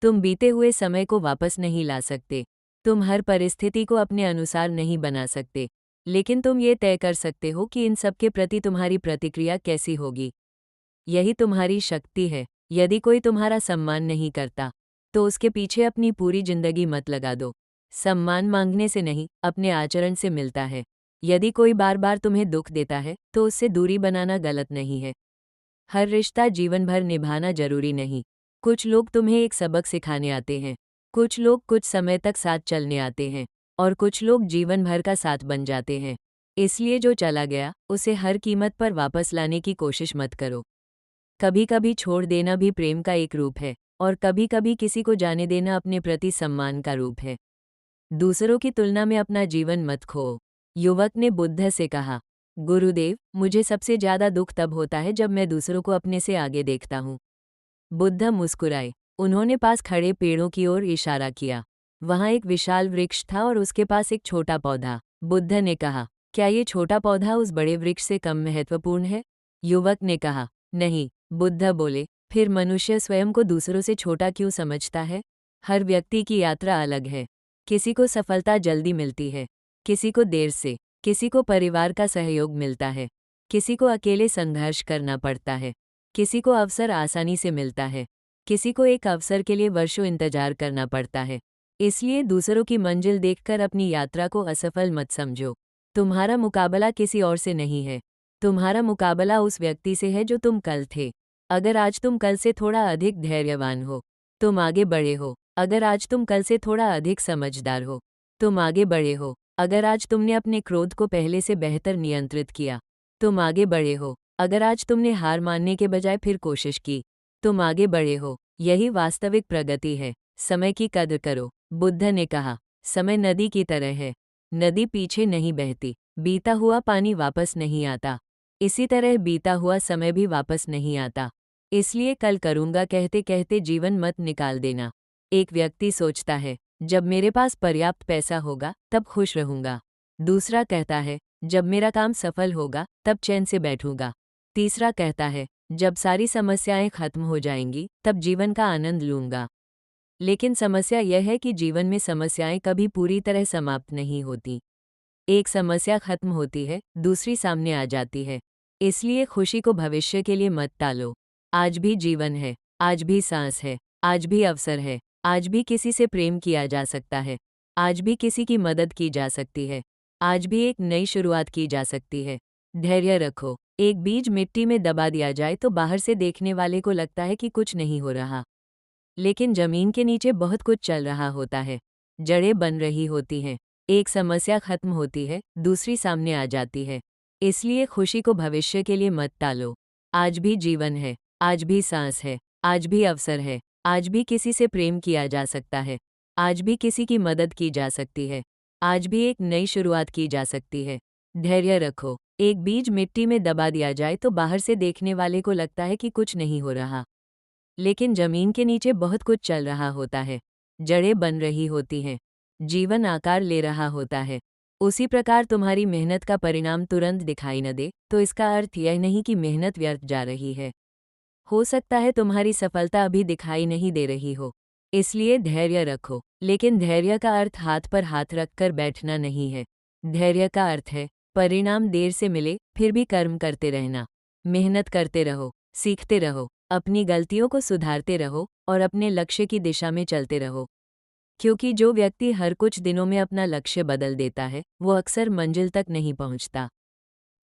तुम बीते हुए समय को वापस नहीं ला सकते। तुम हर परिस्थिति को अपने अनुसार नहीं बना सकते, लेकिन तुम ये तय कर सकते हो कि इन सब के प्रति तुम्हारी प्रतिक्रिया कैसी होगी। यही तुम्हारी शक्ति है। यदि कोई तुम्हारा सम्मान नहीं करता, तो उसके पीछे अपनी पूरी जिंदगी मत लगा दो। सम्मान मांगने से नहीं, अपने आचरण से मिलता है। यदि कोई बार बार तुम्हें दुख देता है, तो उससे दूरी बनाना गलत नहीं है। हर रिश्ता जीवन भर निभाना जरूरी नहीं। कुछ लोग तुम्हें एक सबक सिखाने आते हैं, कुछ लोग कुछ समय तक साथ चलने आते हैं, और कुछ लोग जीवन भर का साथ बन जाते हैं। इसलिए जो चला गया, उसे हर कीमत पर वापस लाने की कोशिश मत करो। कभी कभी छोड़ देना भी प्रेम का एक रूप है, और कभी कभी किसी को जाने देना अपने प्रति सम्मान का रूप है। दूसरों की तुलना में अपना जीवन मत खो। युवक ने बुद्ध से कहा, गुरुदेव, मुझे सबसे ज्यादा दुख तब होता है जब मैं दूसरों को अपने से आगे देखता हूँ। बुद्ध मुस्कुराए। उन्होंने पास खड़े पेड़ों की ओर इशारा किया। वहां एक विशाल वृक्ष था और उसके पास एक छोटा पौधा। बुद्ध ने कहा, क्या ये छोटा पौधा उस बड़े वृक्ष से कम महत्वपूर्ण है? युवक ने कहा, नहीं। बुद्ध बोले, फिर मनुष्य स्वयं को दूसरों से छोटा क्यों समझता है? हर व्यक्ति की यात्रा अलग है। किसी को सफलता जल्दी मिलती है, किसी को देर से, किसी को परिवार का सहयोग मिलता है, किसी को अकेले संघर्ष करना पड़ता है, किसी को अवसर आसानी से मिलता है, किसी को एक अवसर के लिए वर्षों इंतजार करना पड़ता है। इसलिए दूसरों की मंजिल देखकर अपनी यात्रा को असफल मत समझो। तुम्हारा मुकाबला किसी और से नहीं है, तुम्हारा मुकाबला उस व्यक्ति से है जो तुम कल थे। अगर आज तुम कल से थोड़ा अधिक धैर्यवान हो, तुम आगे बढ़े हो। अगर आज तुम कल से थोड़ा अधिक समझदार हो, तुम आगे बढ़े हो। अगर आज तुमने अपने क्रोध को पहले से बेहतर नियंत्रित किया, तुम आगे बढ़े हो। अगर आज तुमने हार मानने के बजाय फिर कोशिश की, तुम आगे बढ़े हो। यही वास्तविक प्रगति है। समय की कद्र करो। बुद्ध ने कहा, समय नदी की तरह है। नदी पीछे नहीं बहती। बीता हुआ पानी वापस नहीं आता। इसी तरह बीता हुआ समय भी वापस नहीं आता। इसलिए कल करूंगा कहते कहते जीवन मत निकाल देना। एक व्यक्ति सोचता है, जब मेरे पास पर्याप्त पैसा होगा तब खुश रहूंगा। दूसरा कहता है, जब मेरा काम सफल होगा तब चैन से बैठूंगा। तीसरा कहता है, जब सारी समस्याएं खत्म हो जाएंगी तब जीवन का आनंद लूंगा। लेकिन समस्या यह है कि जीवन में समस्याएं कभी पूरी तरह समाप्त नहीं होती। एक समस्या खत्म होती है, दूसरी सामने आ जाती है। इसलिए खुशी को भविष्य के लिए मत टालो। आज भी जीवन है, आज भी सांस है, आज भी अवसर है, आज भी किसी से प्रेम किया जा सकता है, आज भी किसी की मदद की जा सकती है, आज भी एक नई शुरुआत की जा सकती है। धैर्य रखो। एक बीज मिट्टी में दबा दिया जाए तो बाहर से देखने वाले को लगता है कि कुछ नहीं हो रहा, लेकिन जमीन के नीचे बहुत कुछ चल रहा होता है। जड़ें बन रही होती हैं। एक समस्या खत्म होती है, दूसरी सामने आ जाती है। इसलिए खुशी को भविष्य के लिए मत टालो। आज भी जीवन है, आज भी सांस है, आज भी अवसर है, आज भी किसी से प्रेम किया जा सकता है, आज भी किसी की मदद की जा सकती है, आज भी एक नई शुरुआत की जा सकती है। धैर्य रखो। एक बीज मिट्टी में दबा दिया जाए तो बाहर से देखने वाले को लगता है कि कुछ नहीं हो रहा, लेकिन जमीन के नीचे बहुत कुछ चल रहा होता है। जड़ें बन रही होती हैं, जीवन आकार ले रहा होता है। उसी प्रकार तुम्हारी मेहनत का परिणाम तुरंत दिखाई न दे तो इसका अर्थ यह नहीं कि मेहनत व्यर्थ जा रही है। हो सकता है तुम्हारी सफलता अभी दिखाई नहीं दे रही हो, इसलिए धैर्य रखो। लेकिन धैर्य का अर्थ हाथ पर हाथ रखकर बैठना नहीं है। धैर्य का अर्थ है परिणाम देर से मिले फिर भी कर्म करते रहना। मेहनत करते रहो, सीखते रहो, अपनी गलतियों को सुधारते रहो और अपने लक्ष्य की दिशा में चलते रहो। क्योंकि जो व्यक्ति हर कुछ दिनों में अपना लक्ष्य बदल देता है, वो अक्सर मंजिल तक नहीं पहुंचता।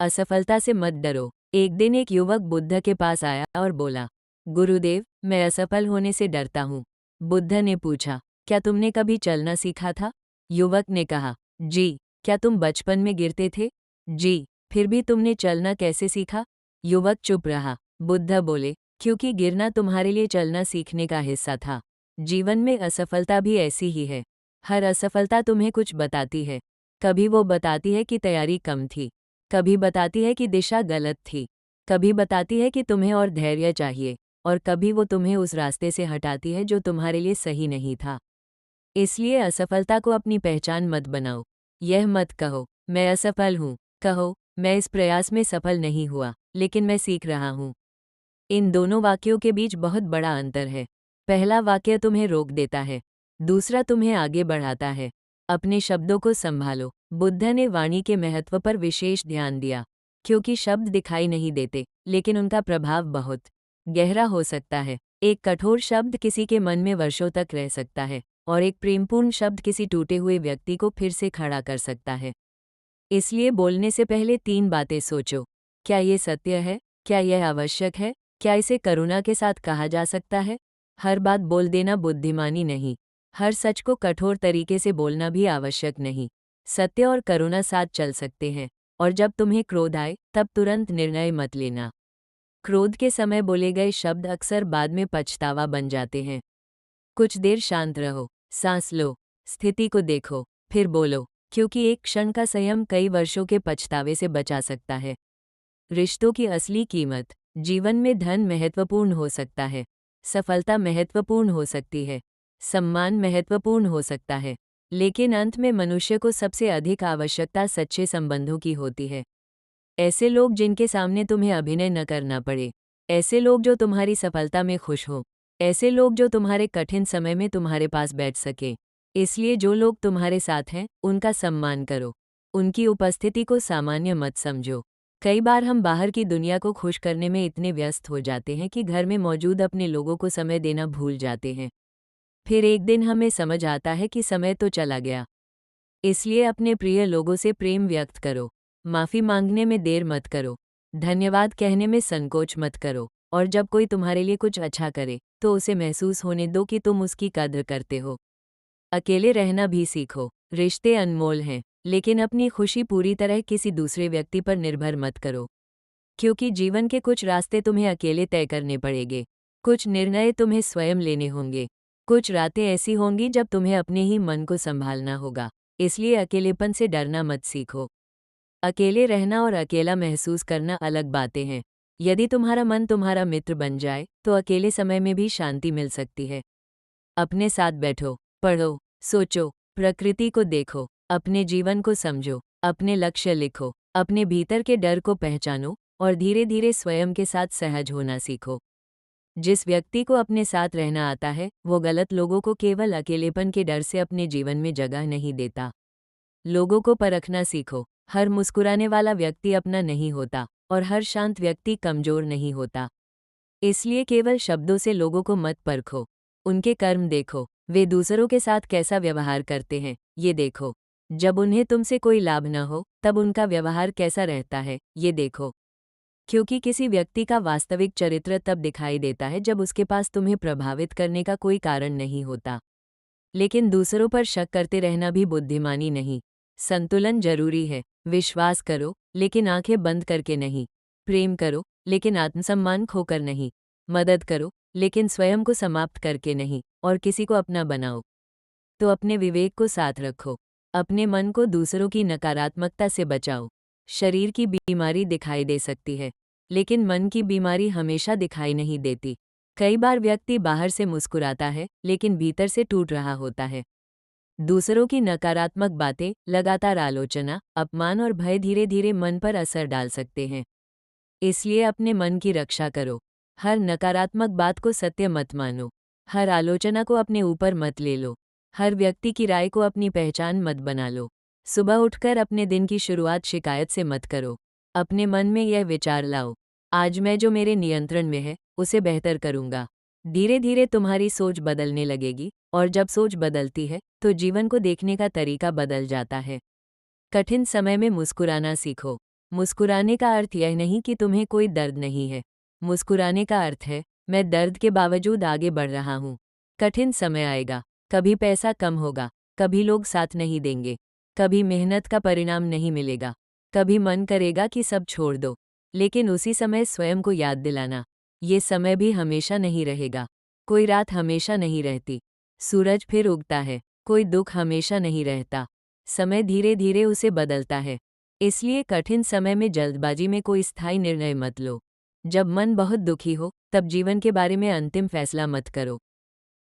असफलता से मत डरो। एक दिन एक युवक बुद्ध के पास आया और बोला, गुरुदेव, मैं असफल होने से डरता हूँ। बुद्ध ने पूछा, क्या तुमने कभी चलना सीखा था? युवक ने कहा, जी। क्या तुम बचपन में गिरते थे? जी। फिर भी तुमने चलना कैसे सीखा? युवक चुप रहा। बुद्ध बोले, क्योंकि गिरना तुम्हारे लिए चलना सीखने का हिस्सा था। जीवन में असफलता भी ऐसी ही है। हर असफलता तुम्हें कुछ बताती है। कभी वो बताती है कि तैयारी कम थी, कभी बताती है कि दिशा गलत थी, कभी बताती है कि तुम्हें और धैर्य चाहिए, और कभी वो तुम्हें उस रास्ते से हटाती है जो तुम्हारे लिए सही नहीं था। इसलिए असफलता को अपनी पहचान मत बनाओ। यह मत कहो, मैं असफल हूँ। कहो, मैं इस प्रयास में सफल नहीं हुआ, लेकिन मैं सीख रहा हूँ। इन दोनों वाक्यों के बीच बहुत बड़ा अंतर है। पहला वाक्य तुम्हें रोक देता है, दूसरा तुम्हें आगे बढ़ाता है। अपने शब्दों को संभालो। बुद्ध ने वाणी के महत्व पर विशेष ध्यान दिया, क्योंकि शब्द दिखाई नहीं देते, लेकिन उनका प्रभाव बहुत गहरा हो सकता है। एक कठोर शब्द किसी के मन में वर्षों तक रह सकता है, और एक प्रेमपूर्ण शब्द किसी टूटे हुए व्यक्ति को फिर से खड़ा कर सकता है। इसलिए बोलने से पहले 3 बातें सोचो। क्या ये सत्य है? क्या यह आवश्यक है? क्या इसे करुणा के साथ कहा जा सकता है? हर बात बोल देना बुद्धिमानी नहीं। हर सच को कठोर तरीके से बोलना भी आवश्यक नहीं। सत्य और करुणा साथ चल सकते हैं। और जब तुम्हें क्रोध आए, तब तुरंत निर्णय मत लेना। क्रोध के समय बोले गए शब्द अक्सर बाद में पछतावा बन जाते हैं। कुछ देर शांत रहो, सांस लो, स्थिति को देखो, फिर बोलो, क्योंकि एक क्षण का संयम कई वर्षों के पछतावे से बचा सकता है। रिश्तों की असली कीमत। जीवन में धन महत्वपूर्ण हो सकता है, सफलता महत्वपूर्ण हो सकती है, सम्मान महत्वपूर्ण हो सकता है, लेकिन अंत में मनुष्य को सबसे अधिक आवश्यकता सच्चे संबंधों की होती है। ऐसे लोग जिनके सामने तुम्हें अभिनय न करना पड़े, ऐसे लोग जो तुम्हारी सफलता में खुश हों, ऐसे लोग जो तुम्हारे कठिन समय में तुम्हारे पास बैठ सके। इसलिए जो लोग तुम्हारे साथ हैं, उनका सम्मान करो, उनकी उपस्थिति को सामान्य मत समझो। कई बार हम बाहर की दुनिया को खुश करने में इतने व्यस्त हो जाते हैं कि घर में मौजूद अपने लोगों को समय देना भूल जाते हैं। फिर एक दिन हमें समझ आता है कि समय तो चला गया। इसलिए अपने प्रिय लोगों से प्रेम व्यक्त करो, माफ़ी मांगने में देर मत करो, धन्यवाद कहने में संकोच मत करो, और जब कोई तुम्हारे लिए कुछ अच्छा करे, तो उसे महसूस होने दो कि तुम उसकी कद्र करते हो। अकेले रहना भी सीखो। रिश्ते अनमोल हैं, लेकिन अपनी खुशी पूरी तरह किसी दूसरे व्यक्ति पर निर्भर मत करो, क्योंकि जीवन के कुछ रास्ते तुम्हें अकेले तय करने पड़ेंगे, कुछ निर्णय तुम्हें स्वयं लेने होंगे, कुछ रातें ऐसी होंगी जब तुम्हें अपने ही मन को संभालना होगा। इसलिए अकेलेपन से डरना मत सीखो। अकेले रहना और अकेला महसूस करना अलग बातें हैं। यदि तुम्हारा मन तुम्हारा मित्र बन जाए, तो अकेले समय में भी शांति मिल सकती है। अपने साथ बैठो, पढ़ो, सोचो, प्रकृति को देखो, अपने जीवन को समझो, अपने लक्ष्य लिखो, अपने भीतर के डर को पहचानो, और धीरे धीरे स्वयं के साथ सहज होना सीखो। जिस व्यक्ति को अपने साथ रहना आता है, वो गलत लोगों को केवल अकेलेपन के डर से अपने जीवन में जगह नहीं देता। लोगों को परखना सीखो। हर मुस्कुराने वाला व्यक्ति अपना नहीं होता, और हर शांत व्यक्ति कमजोर नहीं होता। इसलिए केवल शब्दों से लोगों को मत परखो, उनके कर्म देखो। वे दूसरों के साथ कैसा व्यवहार करते हैं, ये देखो। जब उन्हें तुमसे कोई लाभ न हो, तब उनका व्यवहार कैसा रहता है, ये देखो। क्योंकि किसी व्यक्ति का वास्तविक चरित्र तब दिखाई देता है जब उसके पास तुम्हें प्रभावित करने का कोई कारण नहीं होता। लेकिन दूसरों पर शक करते रहना भी बुद्धिमानी नहीं। संतुलन जरूरी है। विश्वास करो, लेकिन आंखें बंद करके नहीं। प्रेम करो, लेकिन आत्मसम्मान खोकर नहीं। मदद करो, लेकिन स्वयं को समाप्त करके नहीं। और किसी को अपना बनाओ, तो अपने विवेक को साथ रखो। अपने मन को दूसरों की नकारात्मकता से बचाओ। शरीर की बीमारी दिखाई दे सकती है, लेकिन मन की बीमारी हमेशा दिखाई नहीं देती। कई बार व्यक्ति बाहर से मुस्कुराता है, लेकिन भीतर से टूट रहा होता है। दूसरों की नकारात्मक बातें, लगातार आलोचना, अपमान और भय धीरे धीरे मन पर असर डाल सकते हैं। इसलिए अपने मन की रक्षा करो। हर नकारात्मक बात को सत्य मत मानो। हर आलोचना को अपने ऊपर मत ले लो। हर व्यक्ति की राय को अपनी पहचान मत बना लो। सुबह उठकर अपने दिन की शुरुआत शिकायत से मत करो। अपने मन में यह विचार लाओ, आज मैं जो मेरे नियंत्रण में है, उसे बेहतर करूंगा। धीरे धीरे तुम्हारी सोच बदलने लगेगी, और जब सोच बदलती है, तो जीवन को देखने का तरीका बदल जाता है। कठिन समय में मुस्कुराना सीखो। मुस्कुराने का अर्थ यह नहीं कि तुम्हें कोई दर्द नहीं है। मुस्कुराने का अर्थ है, मैं दर्द के बावजूद आगे बढ़ रहा हूँ। कठिन समय आएगा, कभी पैसा कम होगा, कभी लोग साथ नहीं देंगे, कभी मेहनत का परिणाम नहीं मिलेगा, कभी मन करेगा कि सब छोड़ दो। लेकिन उसी समय स्वयं को याद दिलाना, ये समय भी हमेशा नहीं रहेगा। कोई रात हमेशा नहीं रहती, सूरज फिर उगता है। कोई दुख हमेशा नहीं रहता, समय धीरे धीरे उसे बदलता है। इसलिए कठिन समय में जल्दबाजी में कोई स्थायी निर्णय मत लो। जब मन बहुत दुखी हो, तब जीवन के बारे में अंतिम फैसला मत करो।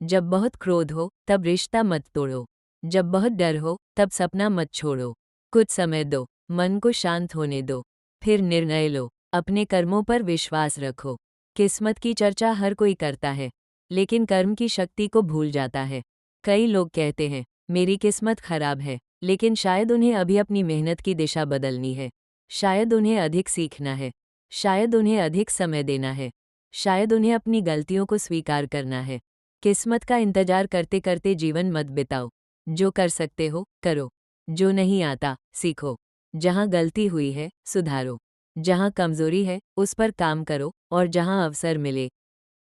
जब बहुत क्रोध हो, तब रिश्ता मत तोड़ो। जब बहुत डर हो, तब सपना मत छोड़ो। कुछ समय दो, मन को शांत होने दो, फिर निर्णय लो। अपने कर्मों पर विश्वास रखो। किस्मत की चर्चा हर कोई करता है, लेकिन कर्म की शक्ति को भूल जाता है। कई लोग कहते हैं, मेरी किस्मत खराब है, लेकिन शायद उन्हें अभी अपनी मेहनत की दिशा बदलनी है। शायद उन्हें अधिक सीखना है। शायद उन्हें अधिक समय देना है। शायद उन्हें अपनी गलतियों को स्वीकार करना है। किस्मत का इंतजार करते करते जीवन मत बिताओ। जो कर सकते हो, करो। जो नहीं आता, सीखो। जहाँ गलती हुई है, सुधारो। जहाँ कमजोरी है, उस पर काम करो, और जहाँ अवसर मिले,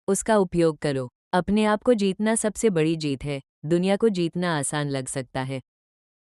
उसका उपयोग करो। अपने आप को जीतना सबसे बड़ी जीत है। दुनिया को जीतना आसान लग सकता है,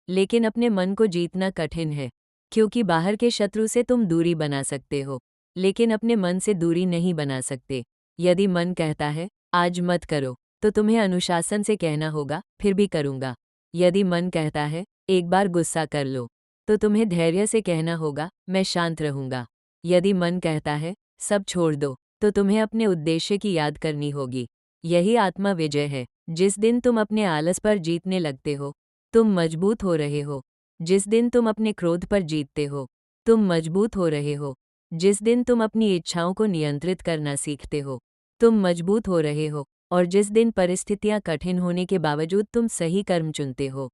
लेकिन अपने मन को जीतना कठिन है, क्योंकि बाहर के शत्रु से तुम दूरी बना सकते हो, लेकिन अपने मन से दूरी नहीं बना सकते। यदि मन कहता है, आज मत करो, तो तुम्हें अनुशासन से कहना होगा, फिर भी करूंगा। यदि मन कहता है, एक बार गुस्सा कर लो, तो तुम्हें धैर्य से कहना होगा, मैं शांत रहूंगा। यदि मन कहता है, सब छोड़ दो, तो तुम्हें अपने उद्देश्य की याद करनी होगी। यही आत्मा विजय है। जिस दिन तुम अपने आलस पर जीतने लगते हो, तुम मजबूत हो रहे हो। जिस दिन तुम अपने क्रोध पर जीतते हो, तुम मजबूत हो रहे हो। जिस दिन तुम अपनी इच्छाओं को नियंत्रित करना सीखते हो, तुम मजबूत हो रहे हो। और जिस दिन परिस्थितियां कठिन होने के बावजूद तुम सही कर्म चुनते हो,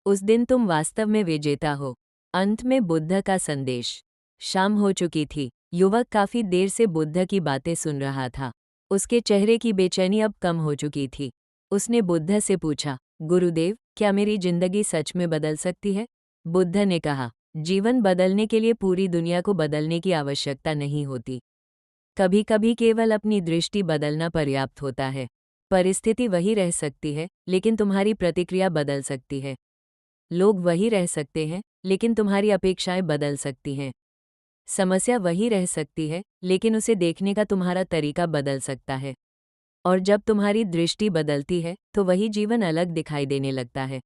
उस दिन तुम वास्तव में विजेता हो। अंत में बुद्ध का संदेश। शाम हो चुकी थी। युवक काफी देर से बुद्ध की बातें सुन रहा था। उसके चेहरे की बेचैनी अब कम हो चुकी थी। उसने बुद्ध से पूछा, गुरुदेव, क्या मेरी जिंदगी सच में बदल सकती है? बुद्ध ने कहा, जीवन बदलने के लिए पूरी दुनिया को बदलने की आवश्यकता नहीं होती। कभी कभी केवल अपनी दृष्टि बदलना पर्याप्त होता है। परिस्थिति वही रह सकती है, लेकिन तुम्हारी प्रतिक्रिया बदल सकती है। लोग वही रह सकते हैं, लेकिन तुम्हारी अपेक्षाएं बदल सकती हैं। समस्या वही रह सकती है, लेकिन उसे देखने का तुम्हारा तरीका बदल सकता है। और जब तुम्हारी दृष्टि बदलती है, तो वही जीवन अलग दिखाई देने लगता है।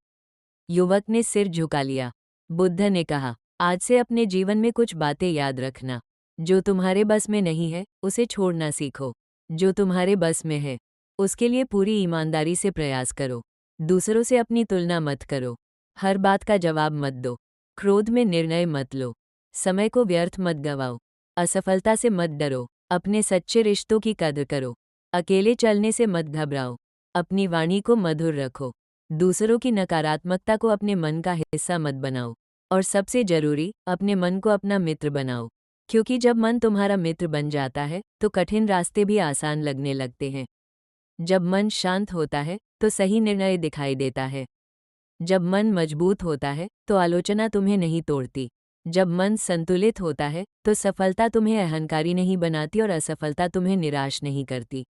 युवक ने सिर झुका लिया। बुद्ध ने कहा, आज से अपने जीवन में कुछ बातें याद रखना। जो तुम्हारे बस में नहीं है, उसे छोड़ना सीखो। जो तुम्हारे बस में है, उसके लिए पूरी ईमानदारी से प्रयास करो। दूसरों से अपनी तुलना मत करो। हर बात का जवाब मत दो। क्रोध में निर्णय मत लो। समय को व्यर्थ मत गवाओ। असफलता से मत डरो। अपने सच्चे रिश्तों की कद्र करो। अकेले चलने से मत घबराओ। अपनी वाणी को मधुर रखो। दूसरों की नकारात्मकता को अपने मन का हिस्सा मत बनाओ। और सबसे जरूरी, अपने मन को अपना मित्र बनाओ। क्योंकि जब मन तुम्हारा मित्र बन जाता है, तो कठिन रास्ते भी आसान लगने लगते हैं। जब मन शांत होता है, तो सही निर्णय दिखाई देता है। जब मन मजबूत होता है, तो आलोचना तुम्हें नहीं तोड़ती। जब मन संतुलित होता है, तो सफलता तुम्हें अहंकारी नहीं बनाती और असफलता तुम्हें निराश नहीं करती।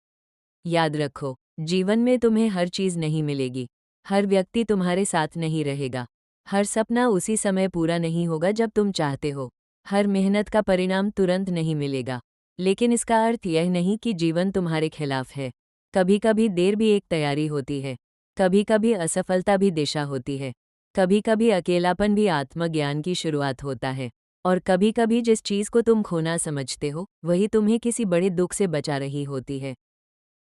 याद रखो, जीवन में तुम्हें हर चीज नहीं मिलेगी। हर व्यक्ति तुम्हारे साथ नहीं रहेगा। हर सपना उसी समय पूरा नहीं होगा जब तुम चाहते हो। हर मेहनत का परिणाम तुरंत नहीं मिलेगा। लेकिन इसका अर्थ यह नहीं कि जीवन तुम्हारे खिलाफ है। कभी कभी देर भी एक तैयारी होती है। कभी कभी असफलता भी दिशा होती है। कभी कभी अकेलापन भी आत्मज्ञान की शुरुआत होता है। और कभी कभी जिस चीज को तुम खोना समझते हो, वही तुम्हें किसी बड़े दुख से बचा रही होती है।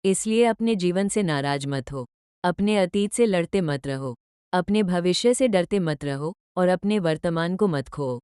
इसलिए अपने जीवन से नाराज मत हो। अपने अतीत से लड़ते मत रहो। अपने भविष्य से डरते मत रहो, और अपने वर्तमान को मत खोओ।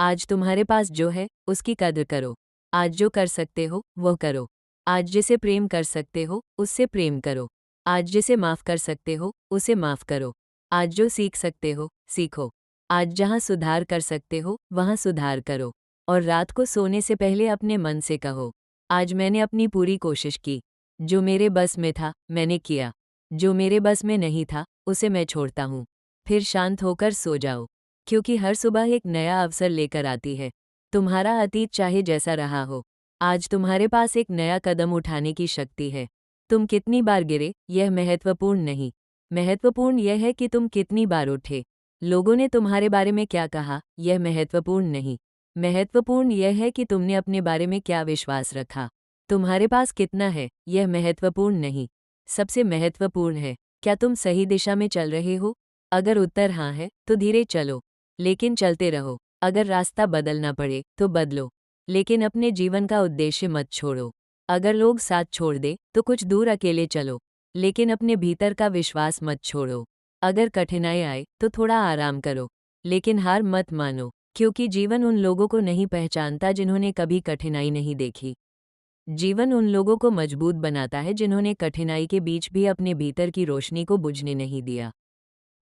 आज तुम्हारे पास जो है, उसकी कद्र करो। आज जो कर सकते हो, वो करो। आज जिसे प्रेम कर सकते हो, उससे प्रेम करो। आज जिसे माफ कर सकते हो, उसे माफ करो। आज जो सीख सकते हो, सीखो। आज जहाँ सुधार कर सकते हो, वहाँ सुधार करो। और रात को सोने से पहले अपने मन से कहो, आज मैंने अपनी पूरी कोशिश की। जो मेरे बस में था, मैंने किया। जो मेरे बस में नहीं था, उसे मैं छोड़ता हूँ। फिर शांत होकर सो जाओ, क्योंकि हर सुबह एक नया अवसर लेकर आती है। तुम्हारा अतीत चाहे जैसा रहा हो, आज तुम्हारे पास एक नया कदम उठाने की शक्ति है। तुम कितनी बार गिरे, यह महत्वपूर्ण नहीं। महत्वपूर्ण यह है कि तुम कितनी बार उठे। लोगों ने तुम्हारे बारे में क्या कहा, यह महत्वपूर्ण नहीं। महत्वपूर्ण यह है कि तुमने अपने बारे में क्या विश्वास रखा। तुम्हारे पास कितना है, यह महत्वपूर्ण नहीं। सबसे महत्वपूर्ण है, क्या तुम सही दिशा में चल रहे हो? अगर उत्तर हाँ है, तो धीरे चलो, लेकिन चलते रहो। अगर रास्ता बदलना पड़े, तो बदलो, लेकिन अपने जीवन का उद्देश्य मत छोड़ो। अगर लोग साथ छोड़ दे, तो कुछ दूर अकेले चलो, लेकिन अपने भीतर का विश्वास मत छोड़ो। अगर कठिनाई आए, तो थोड़ा आराम करो, लेकिन हार मत मानो, क्योंकि जीवन उन लोगों को नहीं पहचानता जिन्होंने कभी कठिनाई नहीं देखी। जीवन उन लोगों को मजबूत बनाता है जिन्होंने कठिनाई के बीच भी अपने भीतर की रोशनी को बुझने नहीं दिया।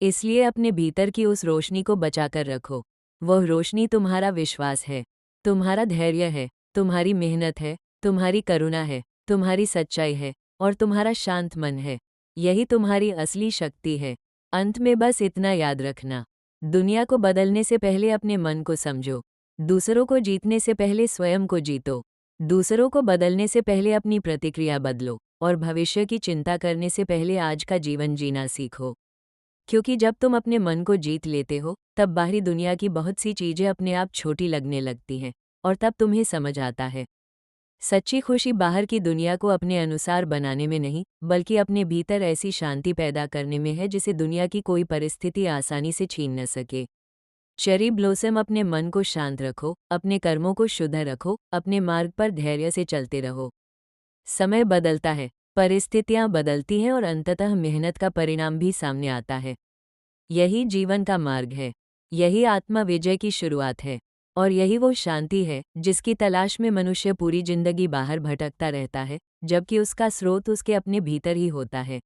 इसलिए अपने भीतर की उस रोशनी को बचाकर रखो। वह रोशनी तुम्हारा विश्वास है, तुम्हारा धैर्य है, तुम्हारी मेहनत है, तुम्हारी करुणा है, तुम्हारी सच्चाई है और तुम्हारा शांत मन है। यही तुम्हारी असली शक्ति है। अंत में बस इतना याद रखना, दुनिया को बदलने से पहले अपने मन को समझो, दूसरों को जीतने से पहले स्वयं को जीतो, दूसरों को बदलने से पहले अपनी प्रतिक्रिया बदलो और भविष्य की चिंता करने से पहले आज का जीवन जीना सीखो। क्योंकि जब तुम अपने मन को जीत लेते हो, तब बाहरी दुनिया की बहुत सी चीजें अपने आप छोटी लगने लगती हैं और तब तुम्हें समझ आता है, सच्ची खुशी बाहर की दुनिया को अपने अनुसार बनाने में नहीं, बल्कि अपने भीतर ऐसी शांति पैदा करने में है जिसे दुनिया की कोई परिस्थिति आसानी से छीन न सके। चेरी ब्लॉसम, अपने मन को शांत रखो, अपने कर्मों को शुद्ध रखो, अपने मार्ग पर धैर्य से चलते रहो। समय बदलता है, परिस्थितियां बदलती हैं और अंततः मेहनत का परिणाम भी सामने आता है। यही जीवन का मार्ग है, यही आत्मा विजय की शुरुआत है और यही वो शांति है जिसकी तलाश में मनुष्य पूरी जिंदगी बाहर भटकता रहता है, जबकि उसका स्रोत उसके अपने भीतर ही होता है।